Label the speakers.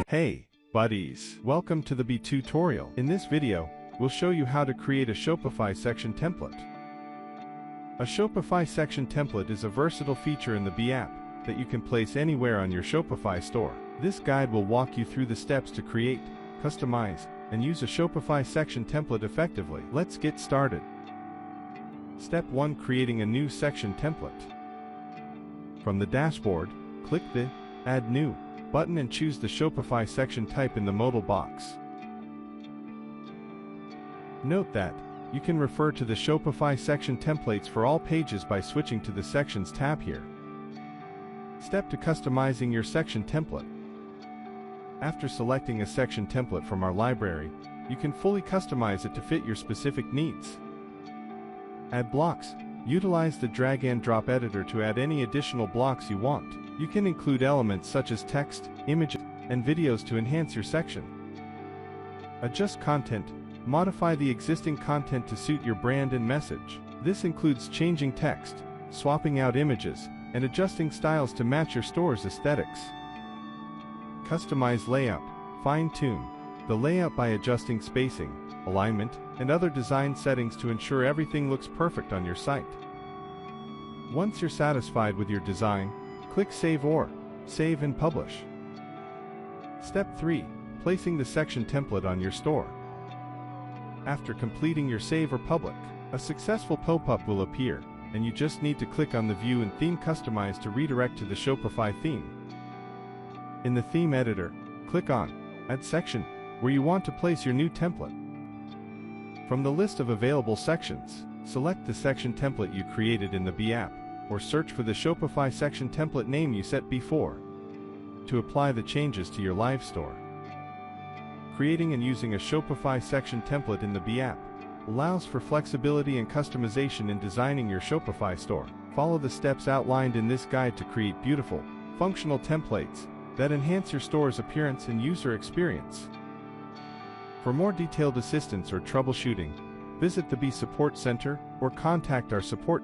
Speaker 1: Hey, buddies! Welcome to the Beae tutorial. In this video, we'll show you how to create a Shopify Section Template. A Shopify Section Template is a versatile feature in the Beae app that you can place anywhere on your Shopify store. This guide will walk you through the steps to create, customize, and use a Shopify Section Template effectively. Let's get started. Step 1. Creating a new section template. From the dashboard, click the Add New button and choose the Shopify section type in the modal box. Note that you can refer to the Shopify section templates for all pages by switching to the Sections tab here. Step 2. Customizing your section template. After selecting a section template from our library, you can fully customize it to fit your specific needs. Add blocks. Utilize the drag and drop editor to add any additional blocks you want. You can include elements such as text, images, and videos to enhance your section. Adjust content. Modify the existing content to suit your brand and message. This includes changing text, swapping out images, and adjusting styles to match your store's aesthetics. Customize layout. Fine-tune the layout by adjusting spacing, alignment, and other design settings to ensure everything looks perfect on your site. Once you're satisfied with your design, click Save or Save and Publish. Step 3. Placing the section template on your store. After completing your save or publish, a successful pop-up will appear, and you just need to click on the View and Theme Customize to redirect to the Shopify theme. In the Theme Editor, click on Add Section, where you want to place your new template. From the list of available sections, select the section template you created in the Beae app, or search for the Shopify section template name you set before to apply the changes to your live store. Creating and using a Shopify section template in the Beae app allows for flexibility and customization in designing your Shopify store. Follow the steps outlined in this guide to create beautiful, functional templates that enhance your store's appearance and user experience. For more detailed assistance or troubleshooting, visit the Beae Support Center or contact our support